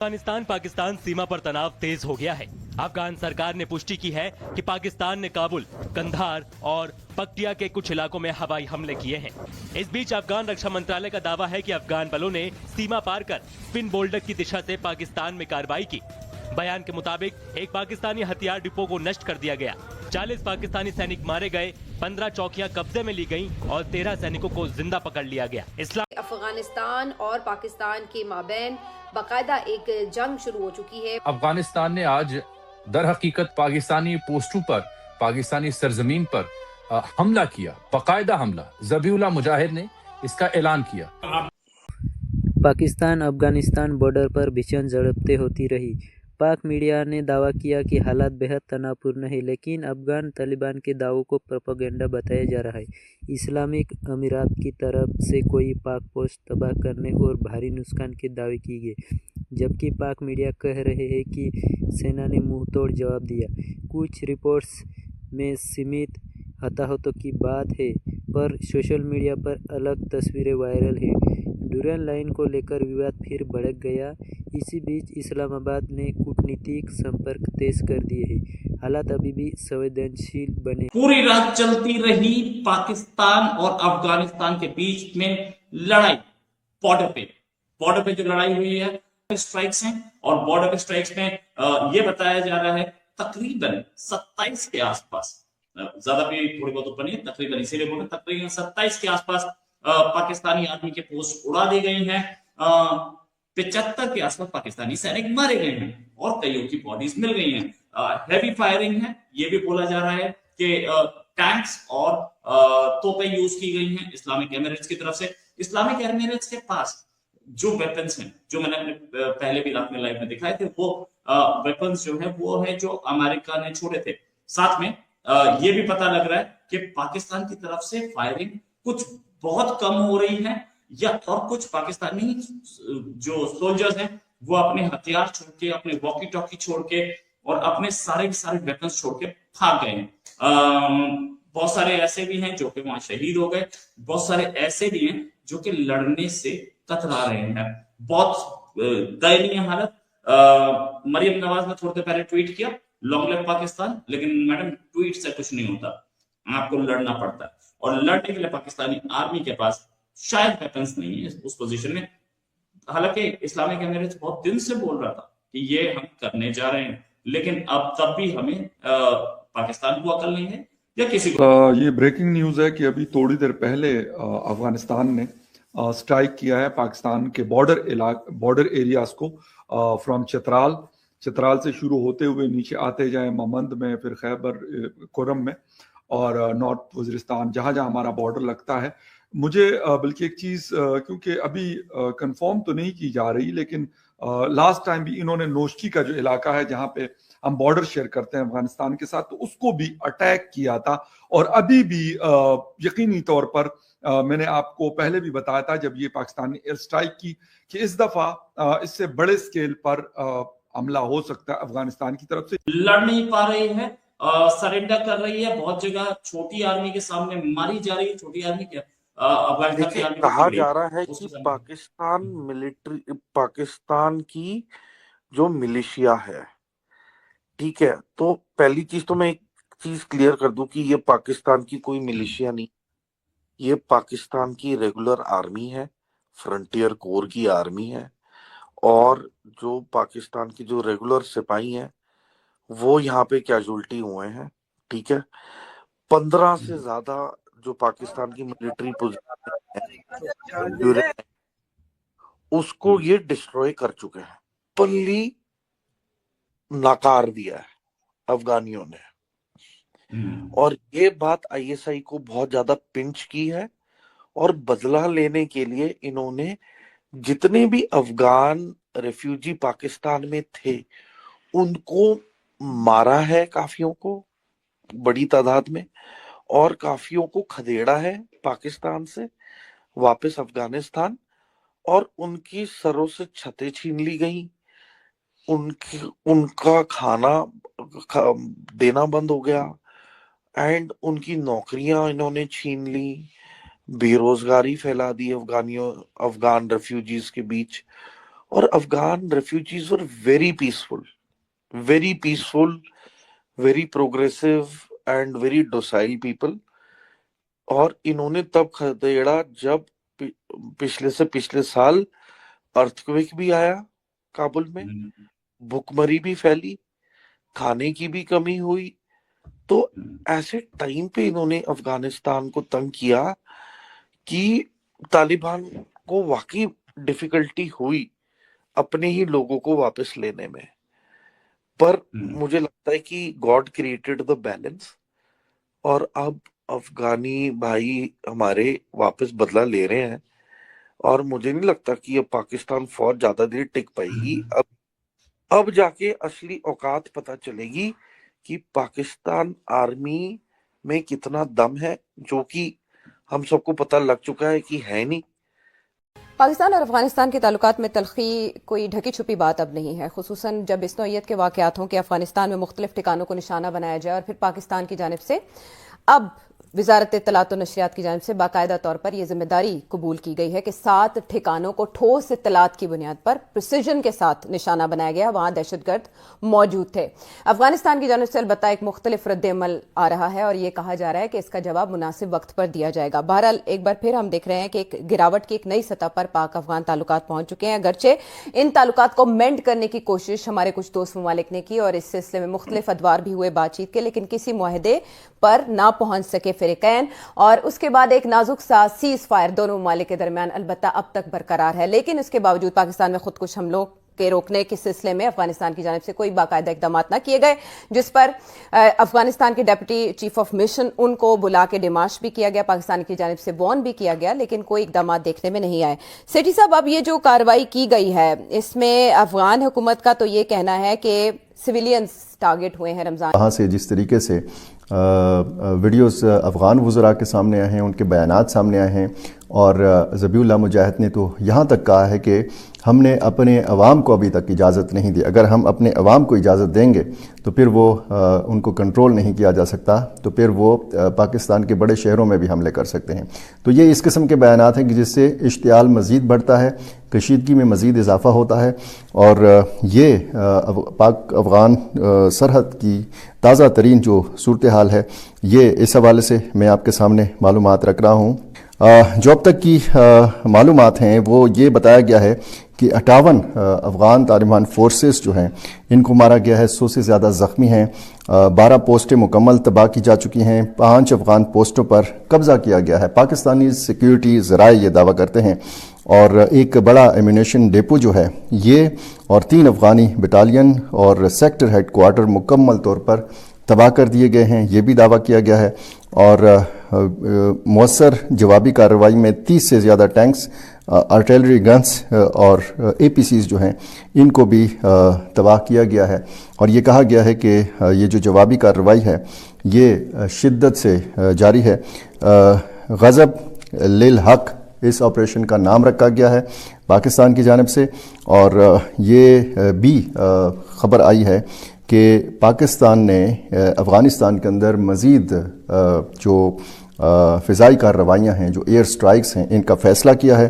अफगानिस्तान पाकिस्तान सीमा पर तनाव तेज हो गया है। अफगान सरकार ने पुष्टि की है कि पाकिस्तान ने काबुल, कंधार और पक्तिया के कुछ इलाकों में हवाई हमले किए हैं। इस बीच अफगान रक्षा मंत्रालय का दावा है कि अफगान बलों ने सीमा पार कर स्पिन बोल्डर की दिशा से पाकिस्तान में कार्रवाई की। बयान के मुताबिक एक पाकिस्तानी हथियार डिपो को नष्ट कर दिया गया, 40 पाकिस्तानी सैनिक मारे गए, 15 चौकियां कब्जे में ली गईं और 13 सैनिकों को जिंदा पकड़ लिया गया। अफगानिस्तान और पाकिस्तान के माबैन बाकायदा एक जंग शुरू हो चुकी है। अफगानिस्तान ने आज दर हकीकत पाकिस्तानी पोस्टों पर, पाकिस्तानी सरजमीन पर हमला किया, बाकायदा हमला। ज़बीहुल्लाह मुजाहिद ने इसका ऐलान किया। पाकिस्तान अफगानिस्तान बॉर्डर पर भीषण झड़पें होती रही। पाक मीडिया ने दावा किया कि हालात बेहद तनावपूर्ण है, लेकिन अफगान तालिबान के दावों को प्रोपेगेंडा बताया जा रहा है। इस्लामिक अमीरात की तरफ से कोई पाक पोस्ट तबाह करने और भारी नुकसान के दावे किए गए, जबकि पाक मीडिया कह रहे हैं कि सेना ने मुंहतोड़ जवाब दिया। कुछ रिपोर्ट्स में सीमित हताहतों की बात है, पर सोशल मीडिया पर अलग तस्वीरें वायरल है। ड्यूरन लाइन को लेकर विवाद फिर भड़क गया। इसी बीच इस्लामाबाद ने कूटनीतिक संपर्क तेज कर दिए हैं। हालात अभी भी संवेदनशील बने। पूरी रात चलती रही पाकिस्तान और अफगानिस्तान के बीच में लड़ाई। बॉर्डर पे जो लड़ाई हुई है, स्ट्राइक्स हैं, और बॉर्डर स्ट्राइक्स में ये बताया जा रहा है तकरीबन 27 के आसपास, ज्यादा भी थोड़ी बहुत ऊपर नहीं, तकरीबन इसीलिए बोले तकरीबन 27 के आसपास पाकिस्तानी आर्मी के पोस्ट उड़ा दी गई हैं। 75 के आसपास पाकिस्तानी सैनिक मारे गए हैं और कईयों की बॉडीज मिल गई हैं। हेवी फायरिंग है, ये भी बोला जा रहा है कि टैंक्स और तोपें यूज की गई हैं इस्लामिक एमिरेट्स की तरफ से। इस्लामिक एमिरेट्स के पास जो वेपन्स हैं, जो मैंने अपने पहले भी अपने लाइव में दिखाए थे, वो वेपन्स जो है वो है जो अमेरिका ने छोड़े थे। साथ में ये भी पता लग रहा है कि पाकिस्तान की तरफ से फायरिंग कुछ बहुत कम हो रही है, या और कुछ पाकिस्तानी जो सोल्जर्स हैं वो अपने हथियार छोड़ के, अपने वॉकी टॉकी छोड़ के और अपने सारे वेपन्स छोड़ के भाग गए हैं। बहुत सारे ऐसे भी हैं जो कि वहां शहीद हो गए, बहुत सारे ऐसे भी हैं जो कि लड़ने से कतरा रहे हैं। बहुत दयनीय हालत। मरियम नवाज ने थोड़ी देर पहले ट्वीट किया, लॉन्ग लिव पाकिस्तान, लेकिन मैडम ट्वीट से कुछ नहीं होता, आपको लड़ना पड़ता है, और लड़ने के लिए पाकिस्तानी आर्मी के पास शायद वेपन्स नहीं है उस पोजीशन में। हालांकि इस्लामिक एमिरेट्स बहुत दिन से बोल रहा था कि ये हम करने जा रहे हैं, लेकिन अब तब भी हमें पाकिस्तान को अकल नहीं है या किसी को। ये ब्रेकिंग न्यूज है कि अभी थोड़ी देर पहले अफगानिस्तान ने स्ट्राइक किया है पाकिस्तान के बॉर्डर एरियाज को, फ्रॉम चित्राल से शुरू होते हुए नीचे आते जाए ममंद में, फिर खैबर खुर्रम में और नॉर्थ वज़ीरिस्तान, जहां जहां हमारा बॉर्डर लगता है। मुझे बल्कि एक चीज, क्योंकि अभी कंफर्म तो नहीं की जा रही, लेकिन लास्ट टाइम भी इन्होंने नोशकी का जो इलाका है जहां पे हम बॉर्डर शेयर करते हैं अफगानिस्तान के साथ, तो उसको भी अटैक किया था। और अभी भी यकीनी तौर पर मैंने आपको पहले भी बताया था जब ये पाकिस्तान ने एयर स्ट्राइक की कि इस दफा इससे बड़े स्केल पर हमला हो सकता है अफगानिस्तान की तरफ से। लड़ नहीं पा रही है, सरेंडर कर रही है, बहुत जगह छोटी आर्मी के सामने मारी जा रही है। छोटी आर्मी क्या, कहा जा रहा है कि पाकिस्तान की जो मिलिशिया है, ठीक है, तो पहली चीज तो मैं एक चीज क्लियर कर दूं कि ये पाकिस्तान की कोई मिलिशिया नहीं, ये पाकिस्तान की रेगुलर आर्मी है, फ्रंटियर कोर की आर्मी है, और जो पाकिस्तान की जो रेगुलर सिपाही हैं वो यहाँ पे कैजुअल्टी हुए हैं, ठीक है। 15 से ज्यादा जो पाकिस्तान की मिलिट्री पोजीशन है उसको ये डिस्ट्रॉय कर चुके हैं, पल्ली नकार दिया है अफगानियों ने। और ये बात आईएसआई को बहुत ज्यादा पिंच की है, और बदला लेने के लिए इन्होंने जितने भी अफगान रेफ्यूजी पाकिस्तान में थे उनको मारा है, काफियों को बड़ी तादाद में, और काफियों को खदेड़ा है पाकिस्तान से वापस अफगानिस्तान, और उनकी सरों से छतें छीन ली गई, उनका खाना देना बंद हो गया, एंड उनकी नौकरियां इन्होंने छीन ली, बेरोजगारी फैला दी अफगान रेफ्यूजीज के बीच, और Afghan refugees were very peaceful, very progressive and very docile people. और इन्होंने तब खदेड़ा जब पिछले साल अर्थक्वेक भी आया काबुल में, भुखमरी भी फैली, खाने की भी कमी हुई। तो ऐसे टाइम पे इन्होंने अफगानिस्तान को तंग किया कि तालिबान को वाकई डिफिकल्टी हुई अपने ही लोगों को वापस लेने में। पर मुझे लगता है कि गॉड क्रिएटेड द बैलेंस, और अब अफगानी भाई हमारे वापस बदला ले रहे हैं। और मुझे नहीं लगता कि अब पाकिस्तान फौज ज्यादा देर टिक पाएगी। अब जाके असली औकात पता चलेगी कि पाकिस्तान आर्मी में कितना दम है, जो कि हम सबको पता लग चुका है कि है नहीं। पाकिस्तान और अफगानिस्तान के ताल्लुकात में तलखी कोई ढकी छुपी बात अब नहीं है, खुसूसन जब इस नौइयत के वाक़यात हों कि अफगानिस्तान में मुख्तलिफ ठिकानों को निशाना बनाया जाए और फिर पाकिस्तान की जानिब से अब वजारत इत्तलात और नशरियात की जानिब से बाकायदा तौर पर यह जिम्मेदारी कबूल की गई है कि 7 ठिकानों को ठोस इत्तलात की बुनियाद पर प्रिसीजन के साथ निशाना बनाया गया, वहां दहशतगर्द मौजूद थे। अफगानिस्तान की जानिब से अलबत्ता एक मुख्तलिफ रद्द-ए-अमल आ रहा है और यह कहा जा रहा है कि इसका जवाब मुनासिब वक्त पर दिया जाएगा। बहरहाल एक बार फिर हम देख रहे हैं कि एक गिरावट की एक नई सतह पर पाक अफगान ताल्लुकात पहुंच चुके हैं। अगरचे इन ताल्लुकात को मेंड करने की कोशिश हमारे कुछ दोस्त ममालिक ने की और इस सिलसिले में मुख्तलिफ अदवार भी हुए बातचीत के, लेकिन किसी मुआहदे पर ना पहुंच सके फ़रीक़ैन। और उसके बाद एक नाजुक सा सीज फायर दोनों ममालिक के दरमियान अलबत्ता अब तक बरकरार है, लेकिन इसके बावजूद पाकिस्तान में खुदकुश हमलों के रोकने के सिलसिले में अफगानिस्तान की जानिब से कोई बाकायदा इकदाम न किए गए, जिस पर अफगानिस्तान के डेप्यूटी चीफ ऑफ मिशन उनको बुला के डिमाश भी किया गया, पाकिस्तान की जानिब से वार्न भी किया गया, लेकिन कोई इकदाम देखने में नहीं आए। सेठी साहब, अब ये जो कार्रवाई की गई है इसमें अफगान हुकूमत का तो ये कहना है कि सिविलियंस टारगेट हुए हैं। रमजान वहाँ से जिस तरीके से वीडियोस अफ़गान वज़रा के सामने आए हैं, उनके बयानात सामने आए हैं, और ज़बीउल्लाह मुजाहिद ने तो यहाँ तक कहा है कि हमने अपने अवाम को अभी तक इजाज़त नहीं दी, अगर हम अपने अवाम को इजाज़त देंगे तो फिर वो उनको कंट्रोल नहीं किया जा सकता, तो फिर वो पाकिस्तान के बड़े शहरों में भी हमले कर सकते हैं। तो ये इस किस्म के बयानात हैं कि जिससे इश्तियाल मज़ीद बढ़ता है, कशीदगी में मज़ीद इजाफ़ा होता है, और ये पाक अफ़गान सरहद की ताज़ा तरीन जो सूरत हाल है, ये इस हवाले से मैं आपके सामने मालूमात रख रहा हूँ। जो अब तक की मालूमात हैं वो ये बताया गया है कि 58 अफ़गान तालिबान फोर्सेस जो हैं इनको मारा गया है, 100 से ज़्यादा ज़ख्मी हैं, 12 पोस्टें मुकम्मल तबाह की जा चुकी हैं, 5 अफ़गान पोस्टों पर कब्ज़ा किया गया है। पाकिस्तानी सिक्योरिटी ज़राए ये दावा करते हैं, और एक बड़ा एम्यूनेशन डेपो जो है ये और 3 अफ़गानी बटालियन और सेक्टर हेड क्वार्टर मुकम्मल तौर पर तबाह कर दिए गए हैं, ये भी दावा किया गया है। और मौसर जवाबी कार्रवाई में 30 से ज़्यादा टैंक्स, आर्टिलरी गन्स और APCs जो हैं इनको भी तबाह किया गया है। और ये कहा गया है कि ये जो जवाबी कार्रवाई है ये शिद्दत से जारी है। गज़ब लिल हक इस ऑपरेशन का नाम रखा गया है पाकिस्तान की जानिब से, और ये भी खबर आई है कि पाकिस्तान ने अफ़गानिस्तान के अंदर मज़ीद जो फ़िज़ाई कार्रवाइयाँ हैं, जो एयर स्ट्राइक्स हैं, इनका फ़ैसला किया है।